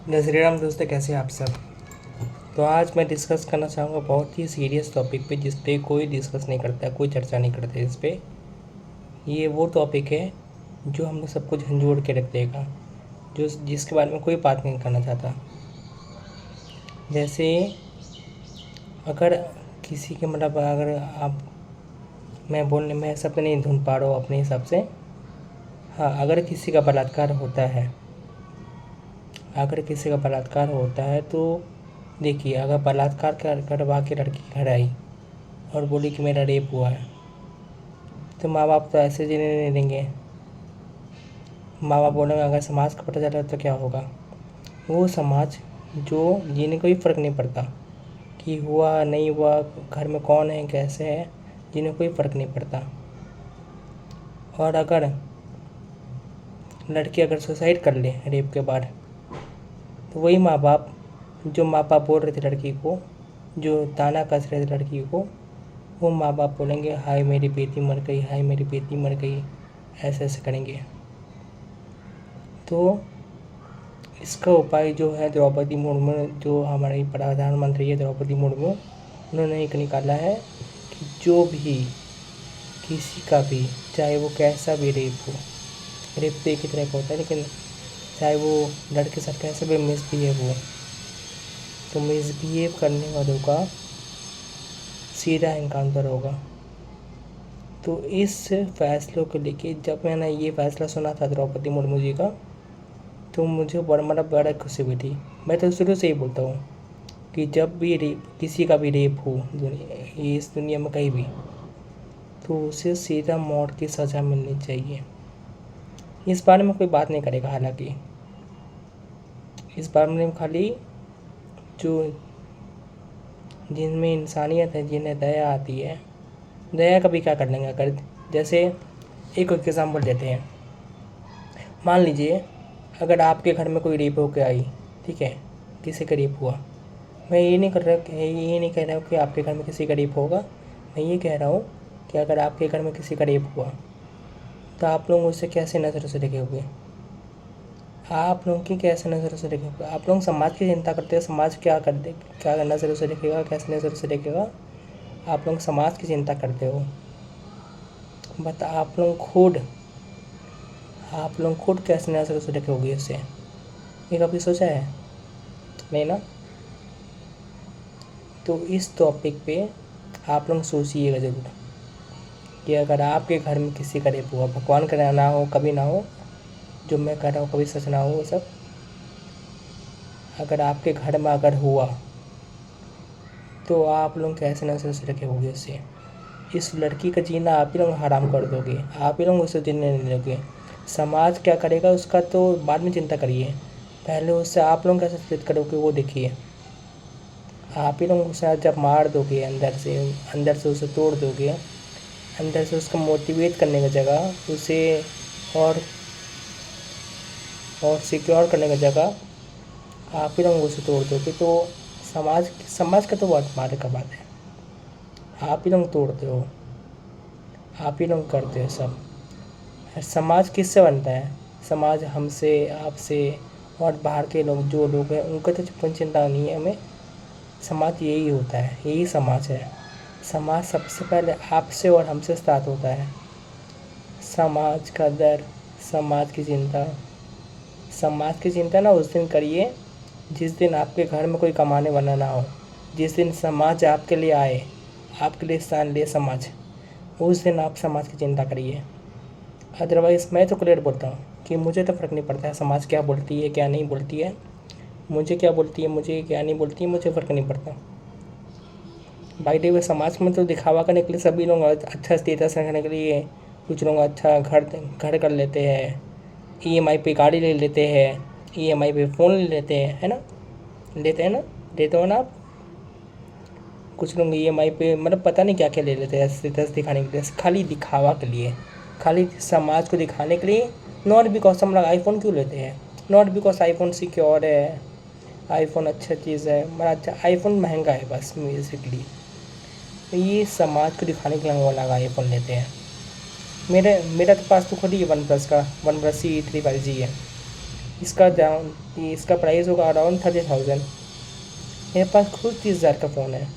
जय श्री राम दोस्तों, कैसे हैं आप सब। तो आज मैं डिस्कस करना चाहूँगा बहुत ही सीरियस टॉपिक पे, जिस पे कोई डिस्कस नहीं करता है, कोई चर्चा नहीं करता है इस पे। ये वो टॉपिक है जो हम लोग सबको झंझोड़ के रख देगा, जो जिसके बारे में कोई बात नहीं करना चाहता। जैसे अगर किसी के मतलब अगर आप मैं शब्द नहीं ढूंढ पा रहा हूँ अपने हिसाब से। हाँ, अगर किसी का बलात्कार होता है तो देखिए, अगर बलात्कार करवा के लड़की घर आई और बोली कि मेरा रेप हुआ है, तो माँ बाप तो ऐसे जीने नहीं देंगे। माँ बाप बोलेंगे, अगर समाज को पता चला तो क्या होगा। वो समाज जो जिन्हें कोई फ़र्क नहीं पड़ता कि हुआ नहीं हुआ, घर में कौन है कैसे है, जिन्हें कोई फ़र्क नहीं पड़ता। और अगर लड़की अगर सुसाइड कर ले रेप के बाद, तो वही माँ बाप बोल रहे थे लड़की को, जो ताना कस रहे थे लड़की को, वो माँ बाप बोलेंगे हाय मेरी बेटी मर गई, हाय मेरी बेटी मर गई, ऐसे ऐसे करेंगे। तो इसका उपाय जो है, द्रौपदी मुर्मू, जो हमारी प्रधानमंत्री है द्रौपदी मुर्मू, उन्होंने एक निकाला है कि जो भी किसी का भी, चाहे वो कैसा भी रेप हो, रेप तो एक ही तरह का होता है, लेकिन चाहे वो लड़के के साथ कैसे भी मिसबिहेव हो, तो मिसबिहेव करने वालों का सीधा इनकाउंटर होगा। तो इस फैसलों को लेके जब मैंने ये फैसला सुना था द्रौपदी मुर्मू जी का, तो मुझे बड़ा खुशी हुई थी। मैं तो शुरू से ही बोलता हूँ कि जब भी रेप, किसी का भी रेप हो इस दुनिया में कहीं भी, तो उसे सीधा मौत की सज़ा मिलनी चाहिए। इस बारे में कोई बात नहीं करेगा, हालांकि इस बारे में खाली जो जिनमें इंसानियत है, जिन्हें दया आती है, दया कभी क्या कर लेंगे। अगर जैसे एक एग्जाम्पल देते हैं, मान लीजिए अगर आपके घर में कोई रेप होकर आई, ठीक है, किसी का रेप हुआ, मैं ये नहीं कह रहा हूँ कि आपके घर में किसी का रेप होगा। मैं ये कह रहा हूँ कि अगर आपके घर में किसी का रेप हुआ, तो आप लोग उसे कैसे नज़रों से देखेंगे। आप लोगों की कैसे नज़रों से देखेंगे। आप लोग समाज की चिंता करते हैं, समाज क्या नज़रों से देखेगा, कैसे नज़रों से देखेगा। आप लोग समाज की चिंता करते हो, बट आप लोग खुद कैसे नज़रों से देखेंगे इससे, ये कभी सोचा है? नहीं ना। तो इस टॉपिक पे आप लोग सोचिएगा ज़रूर कि अगर आपके घर में किसी का रेप हुआ, भगवान का ना हो, कभी ना हो, जो मैं कह रहा हूँ कभी सच ना हो वो सब, अगर आपके घर में अगर हुआ, तो आप लोग कैसे नजर से रखे होंगे उससे। इस लड़की का जीना आप ही लोग हराम कर दोगे, आप ही लोग उसे जीने नहीं दोगे। समाज क्या करेगा उसका तो बाद में चिंता करिए, पहले उससे आप लोग कैसे ट्रीट करोगे वो देखिए। आप ही लोग उसे जब मार दोगे, अंदर से उसे तोड़ दोगे, अंदर से उसको मोटिवेट करने की जगह, उसे और सिक्योर करने की जगह आप ही लोग उसे तोड़ दोगे, तो समाज का तो बहुत मारे का बात है। आप ही लोग तोड़ते हो, आप ही लोग करते हो सब। समाज किससे बनता है? समाज हमसे, आपसे और बाहर के लोग, जो लोग हैं उनका तो कोई चिंता नहीं है हमें। समाज यही होता है, यही समाज है। समाज सबसे पहले आपसे और हमसे स्टार्ट होता है। समाज का डर, समाज की चिंता, ना उस दिन करिए जिस दिन आपके घर में कोई कमाने वाला ना हो, जिस दिन समाज आपके लिए आए, आपके लिए स्थान ले समाज, उस दिन आप समाज की चिंता करिए। अदरवाइज़ मैं तो क्लियर बोलता हूँ कि मुझे तो फ़र्क नहीं पड़ता है समाज क्या बोलती है क्या नहीं बोलती है, मुझे क्या बोलती है मुझे क्या नहीं बोलती है, मुझे फ़र्क नहीं पड़ता। बाई द वे समाज में तो दिखावा करने के लिए सभी लोग अच्छा स्टेटस रखने के लिए, कुछ लोग अच्छा घर कर लेते हैं, ईएमआई पे गाड़ी ले लेते हैं, ईएमआई पे फ़ोन ले लेते हैं, है ना, लेते हैं ना, लेते हो ना आप। कुछ लोग ईएमआई पे मतलब पता नहीं क्या क्या ले लेते हैं स्टेटस दिखाने के लिए, खाली दिखावा के लिए, खाली समाज को दिखाने के लिए। नॉट बिकॉज हम लोग आईफोन क्यों लेते हैं, नॉट बिकॉज आईफोन सिक्योर है, आईफोन अच्छा चीज़ है, मतलब अच्छा आईफोन महंगा है बस बेसिकली। तो ये समाज को दिखाने के लिए हम वाला आईफोन लेते हैं। मेरा तो पास तो खुद ही वन प्लस का, वन प्लस C3 5G है। इसका प्राइस होगा अराउंड 30,000। मेरे पास खुद 30,000 का फ़ोन है।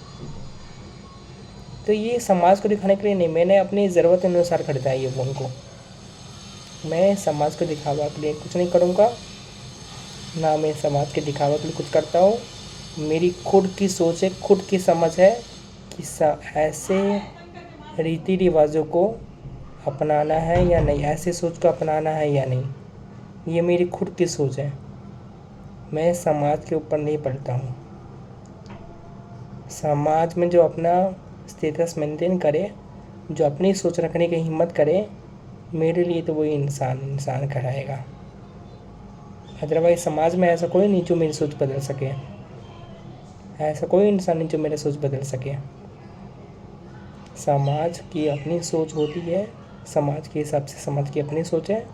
तो ये समाज को दिखाने के लिए नहीं, मैंने अपनी ज़रूरत अनुसार खरीदा है ये फ़ोन को। मैं समाज को दिखावा के लिए कुछ नहीं करूँगा, ना मैं समाज के दिखावा के लिए कुछ करता हूँ। मेरी खुद की सोच है, खुद की समझ है कि ऐसे रीति रिवाजों को अपनाना है या नहीं, ऐसे सोच को अपनाना है या नहीं। ये मेरी खुद की सोच है। मैं समाज के ऊपर नहीं पड़ता हूँ। समाज में जो अपना स्टेटस मेंटेन करे, जो अपनी सोच रखने की हिम्मत करे, मेरे लिए तो वही इंसान कहलाएगा। अदरवाइज समाज में ऐसा कोई नहीं जो मेरी सोच बदल सके। ऐसा कोई इंसान नहीं जो मेरी सोच बदल सके। समाज की अपनी सोच होती है, समाज के हिसाब से समाज की अपनी सोच है,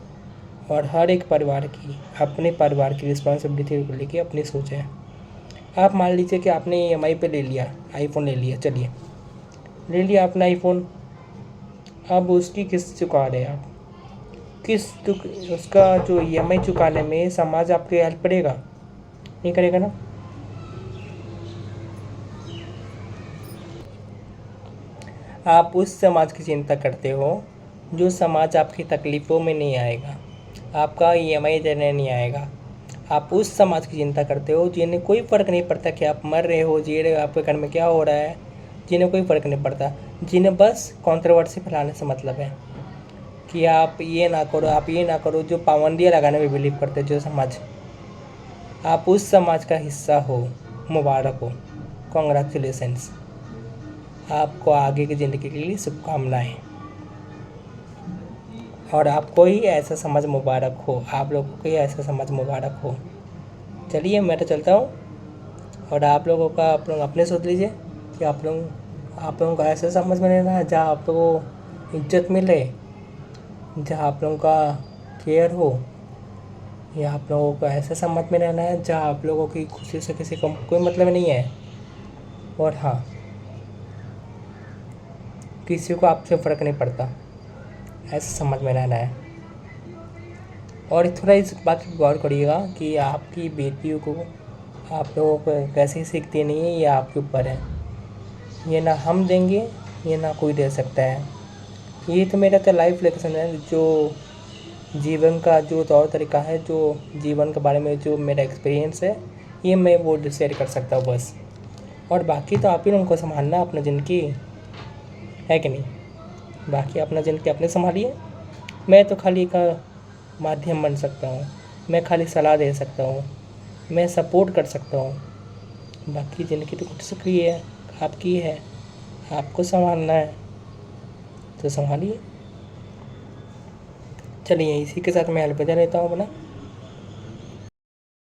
और हर एक परिवार की अपने परिवार की रिस्पॉन्सिबिलिटी को लेके अपनी सोच है। आप मान लीजिए कि आपने EMI पे ले लिया, आईफोन ले लिया, चलिए ले लिया आपने आईफोन। अब उसकी किस्त चुका रहे आप, उसका जो EMI चुकाने में समाज आपकी हेल्प करेगा? नहीं करेगा ना। आप उस समाज की चिंता करते हो जो समाज आपकी तकलीफ़ों में नहीं आएगा, आपका EMI देने नहीं आएगा। आप उस समाज की चिंता करते हो जिन्हें कोई फ़र्क नहीं पड़ता कि आप मर रहे हो, जी रहे हो, आपके घर में क्या हो रहा है, जिन्हें कोई फ़र्क नहीं पड़ता, जिन्हें बस कंट्रोवर्सी फैलाने से मतलब है कि आप ये ना करो, आप ये ना करो, जो पाबंदियाँ लगाने में बिलीव करते हैं जो समाज। आप उस समाज का हिस्सा हो, मुबारक हो, कॉन्ग्रेचुलेसन्स, आपको आगे की ज़िंदगी के लिए शुभकामनाएँ। और आपको ही ऐसा समाज मुबारक हो, आप लोगों को ही ऐसा समाज मुबारक हो। चलिए मैं तो चलता हूँ, और आप लोगों का आप लोग अपने सोच लीजिए कि आप लोगों को ऐसा समाज में रहना है जहाँ आप लोगों को इज्जत मिले, जहाँ आप लोगों का केयर हो, या आप लोगों को ऐसे समाज में रहना है जहाँ आप लोगों की खुशी से किसी को कोई मतलब नहीं है, और हाँ, किसी को आपसे फ़र्क नहीं पड़ता, ऐसे समाज में रहना है। और थोड़ा इस बात पर गौर करिएगा कि आपकी बेटियों को आप लोगों को कैसे सीख देनी है, ये आपके ऊपर है। ये ना हम देंगे, ये ना कोई दे सकता है। ये तो मेरा तो लाइफ लेसन है, जो जीवन का जो तौर तरीका है, जो जीवन के बारे में जो मेरा एक्सपीरियंस है, ये मैं वो शेयर कर सकता हूँ बस। और बाकी तो आप ही लोगों को संभालना अपना ज़िंदगी, है कि नहीं। बाकी अपना ज़िंदगी अपने संभालिए। मैं तो खाली का माध्यम बन सकता हूँ, मैं खाली सलाह दे सकता हूँ, मैं सपोर्ट कर सकता हूँ। बाकी ज़िंदगी तो खुद से की है, आपकी है, आपको संभालना है तो संभालिए। चलिए इसी के साथ मैं अलविदा लेता हूँ अपना।